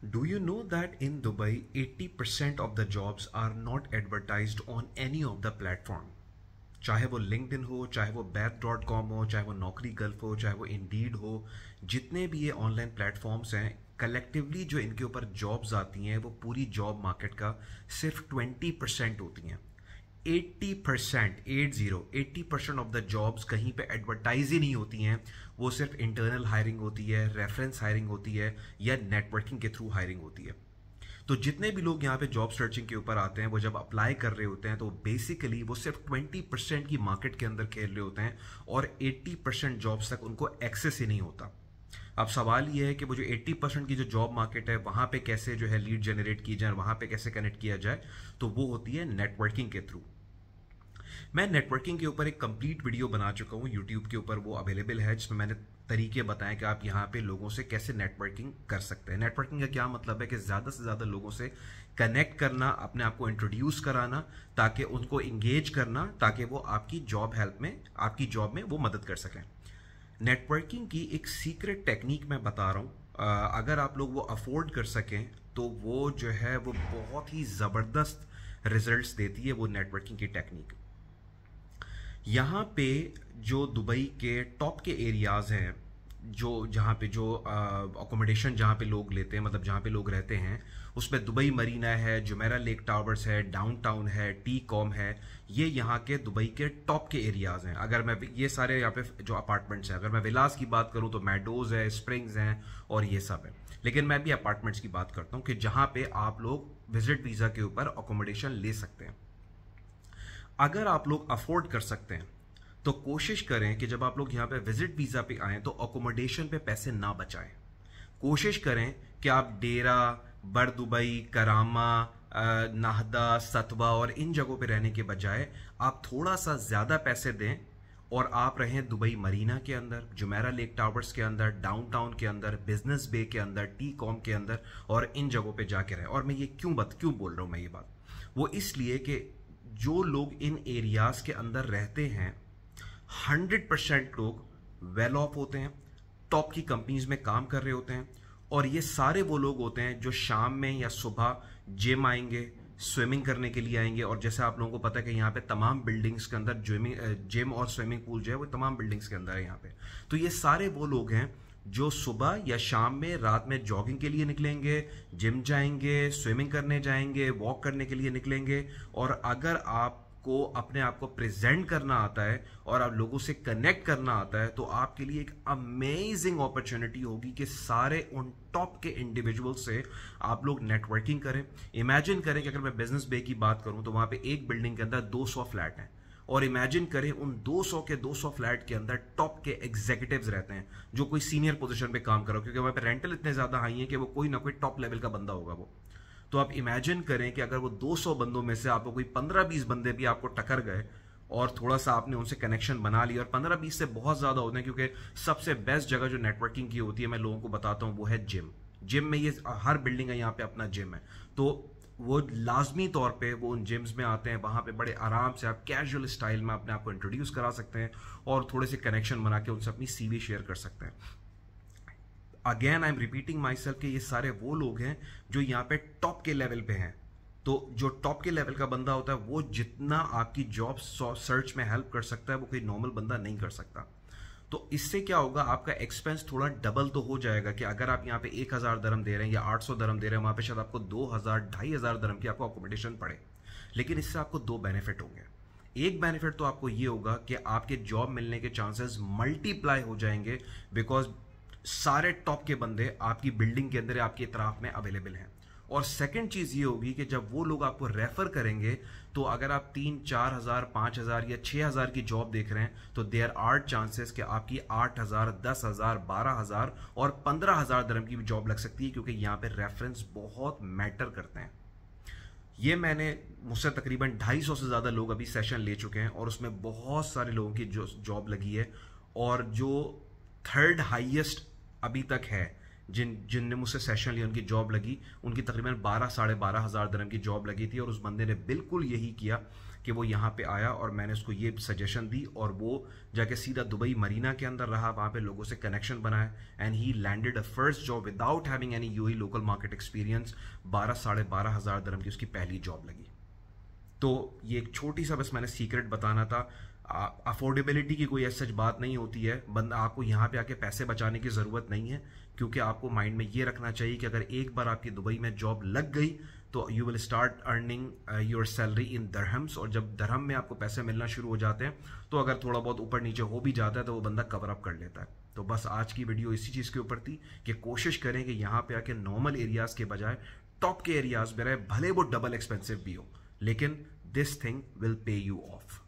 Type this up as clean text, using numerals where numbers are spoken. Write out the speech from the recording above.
Do you know that in Dubai, 80% of the jobs are not advertised on any of the platform? चाहे वो LinkedIn हो, चाहे वो बैथ.com हो, चाहे वो नौकरी गल्फ हो, चाहे वो इंडीड हो, जितने भी ये ऑनलाइन प्लेटफॉर्म्स हैं, कलेक्टिवली जो इनके ऊपर जॉब्स आती हैं वो पूरी जॉब मार्केट का सिर्फ 20% होती हैं। 80% 80% ऑफ द जॉब्स कहीं पे एडवर्टाइज ही नहीं होती हैं। वो सिर्फ इंटरनल हायरिंग होती है, रेफरेंस हायरिंग होती है या नेटवर्किंग के थ्रू हायरिंग होती है। तो जितने भी लोग यहाँ पे जॉब सर्चिंग के ऊपर आते हैं, वो जब अप्लाई कर रहे होते हैं तो बेसिकली वो सिर्फ 20% की मार्केट के अंदर खेल रहे होते हैं और 80% जॉब्स तक उनको एक्सेस ही नहीं होता। अब सवाल ये है कि वो जो 80% की जो जॉब मार्केट है वहाँ पे कैसे जो है लीड जनरेट की जाए, वहाँ पे कैसे कनेक्ट किया जाए, तो वो होती है नेटवर्किंग के थ्रू। मैं नेटवर्किंग के ऊपर एक कंप्लीट वीडियो बना चुका हूँ यूट्यूब के ऊपर, वो अवेलेबल है, जिसमें मैंने तरीके बताएं कि आप यहाँ पे लोगों से कैसे नेटवर्किंग कर सकते हैं। नेटवर्किंग का क्या मतलब है कि ज़्यादा से ज़्यादा लोगों से कनेक्ट करना, अपने आप को इंट्रोड्यूस कराना, ताकि उनको इंगेज करना, ताकि वो आपकी जॉब हेल्प में, आपकी जॉब में वो मदद कर सकें। नेटवर्किंग की एक सीक्रेट टेक्निक मैं बता रहा हूँ, अगर आप लोग वो अफोर्ड कर सकें तो वो जो है वो बहुत ही ज़बरदस्त रिजल्ट्स देती है वो नेटवर्किंग की टेक्निक। यहाँ पे जो दुबई के टॉप के एरियाज़ हैं, जो जहाँ पे जो अकोमोडेशन जहाँ पे लोग लेते हैं, मतलब जहाँ पे लोग रहते हैं, उसमें दुबई मरीना है, जुमेरा लेक टावर्स है, डाउनटाउन है, टी कॉम है, ये यहाँ के दुबई के टॉप के एरियाज़ हैं। अगर मैं ये सारे यहाँ पे जो अपार्टमेंट्स हैं, अगर मैं विलास की बात करूँ तो मैडोज़ है, स्प्रिंग्स हैं और ये सब है। लेकिन मैं भी अपार्टमेंट्स की बात करता हूँ कि जहाँ पे आप लोग विजिट वीज़ा के ऊपर अकोमोडेशन ले सकते हैं। अगर आप लोग अफोर्ड कर सकते हैं तो कोशिश करें कि जब आप लोग यहाँ पे विजिट वीज़ा पे आएँ तो अकोमोडेशन पे पैसे ना बचाएं। कोशिश करें कि आप डेरा, बर दुबई, करामा, नाहदा, सतवा और इन जगहों पे रहने के बजाय आप थोड़ा सा ज़्यादा पैसे दें और आप रहें दुबई मरीना के अंदर, जुमेरा लेक टावर्स के अंदर, डाउनटाउन के अंदर, बिजनेस बे के अंदर, टी कॉम के अंदर और इन जगहों पे जाके रहें। और मैं ये क्यों बोल रहा हूँ मैं ये बात, वो इसलिए कि जो लोग इन एरियाज़ के अंदर रहते हैं 100% लोग वेल ऑफ होते हैं, टॉप की कंपनीज में काम कर रहे होते हैं, और ये सारे वो लोग होते हैं जो शाम में या सुबह जिम आएंगे, स्विमिंग करने के लिए आएंगे। और जैसे आप लोगों को पता है कि यहाँ पे तमाम बिल्डिंग्स के अंदर जिम और स्विमिंग पूल जो है वो तमाम बिल्डिंग्स के अंदर है यहाँ पे। तो ये सारे वो लोग हैं जो सुबह या शाम में, रात में जॉगिंग के लिए निकलेंगे, जिम जाएंगे, स्विमिंग करने जाएंगे, वॉक करने के लिए निकलेंगे। और अगर आपको अपने आप को प्रेजेंट करना आता है और आप लोगों से कनेक्ट करना आता है तो आपके लिए एक अमेजिंग अपॉर्चुनिटी होगी कि सारे उन टॉप के इंडिविजुअल से आप लोग नेटवर्किंग करें। इमेजिन करें कि अगर मैं बिजनेस बे की बात करूं तो वहां पे एक बिल्डिंग के अंदर 200 फ्लैट हैं, और इमेजिन करें उन 200 के 200 फ्लैट के अंदर टॉप के एग्जीक्यूटिव्स रहते हैं जो कोई सीनियर पोजीशन पे काम कर रहा हो, क्योंकि वहां पे रेंटल इतने ज्यादा हाई है कि वो कोई ना कोई टॉप लेवल का बंदा होगा वो। तो आप इमेजिन करें कि अगर वो 200 बंदों में से आपको कोई 15-20 बंदे भी आपको टक्कर गए और थोड़ा सा आपने उनसे कनेक्शन बना लिया, और 15-20 से बहुत ज्यादा होते हैं, क्योंकि सबसे बेस्ट जगह जो नेटवर्किंग की होती है मैं लोगों को बताता हूँ वो है जिम। जिम में ये हर बिल्डिंग है यहाँ पे अपना जिम है, तो वो लाजमी तौर पे वो उन जिम्स में आते हैं। वहाँ पे बड़े आराम से आप कैजुअल स्टाइल में अपने आप को इंट्रोड्यूस करा सकते हैं और थोड़े से कनेक्शन बना के उनसे अपनी सीवी शेयर कर सकते हैं। Again I am repeating my self कि ये सारे वो लोग हैं जो यहाँ पे टॉप के लेवल पे हैं। तो जो टॉप के लेवल का बंदा होता है वो जितना आपकी जॉब सर्च में हेल्प कर सकता है वो कोई नॉर्मल बंदा नहीं कर सकता। तो इससे क्या होगा, आपका एक्सपेंस थोड़ा डबल तो हो जाएगा कि अगर आप यहाँ पे 1000 दरम दे रहे हैं या 800 दरम दे रहे हैं, वहां पे शायद आपको 2000-2500 दरम की आपको अकोमोडेशन पड़े। लेकिन इससे आपको दो बेनिफिट होंगे। एक बेनिफिट तो आपको ये होगा कि आपके जॉब मिलने के चांसेस मल्टीप्लाई हो जाएंगे, बिकॉज सारे टॉप के बंदे आपकी बिल्डिंग के अंदर, आपकी इतराफ में अवेलेबल हैं। और सेकंड चीज ये होगी कि जब वो लोग आपको रेफर करेंगे तो अगर आप 3-4 हज़ार, 5 हज़ार या 6 हज़ार की जॉब देख रहे हैं तो देयर आर चांसेस कि आपकी 8 हज़ार, 10 हज़ार, 12 हज़ार और 15 हज़ार दरम की भी जॉब लग सकती है, क्योंकि यहाँ पे रेफरेंस बहुत मैटर करते हैं। ये मैंने मुझसे तकरीबन 250 से ज़्यादा लोग अभी सेशन ले चुके हैं और उसमें बहुत सारे लोगों की जो जॉब लगी है। और जो थर्ड हाईएस्ट अभी तक है जिनने मुझसे सेशन लिया, उनकी जॉब लगी, उनकी तकरीबन 12-12,500 दिरहम की जॉब लगी थी, और उस बंदे ने बिल्कुल यही किया कि वो यहाँ पे आया और मैंने उसको ये सजेशन दी और वो जाके सीधा दुबई मरीना के अंदर रहा, वहाँ पे लोगों से कनेक्शन बनाया, and he landed a first job without having any UAE local market experience. 12-12,500 दिरहम की उसकी पहली जॉब लगी। तो ये एक छोटी सा बस मैंने सीक्रेट बताना था। अफोर्डेबिलिटी की कोई ऐसी सच बात नहीं होती है, बंदा आपको यहाँ पे आके पैसे बचाने की ज़रूरत नहीं है, क्योंकि आपको माइंड में ये रखना चाहिए कि अगर एक बार आपकी दुबई में जॉब लग गई तो you will start earning your salary in दरहम्स, और जब दरहम में आपको पैसे मिलना शुरू हो जाते हैं तो अगर थोड़ा बहुत ऊपर नीचे हो भी जाता है तो वो बंदा कवर अप कर लेता है। तो बस आज की वीडियो इसी चीज़ के ऊपर थी कि कोशिश करें कि यहाँ पे आके नॉर्मल एरियाज़ के बजाय टॉप के एरियाज़ में रहे, भले वो डबल एक्सपेंसिव भी हो, लेकिन this thing will pay you of.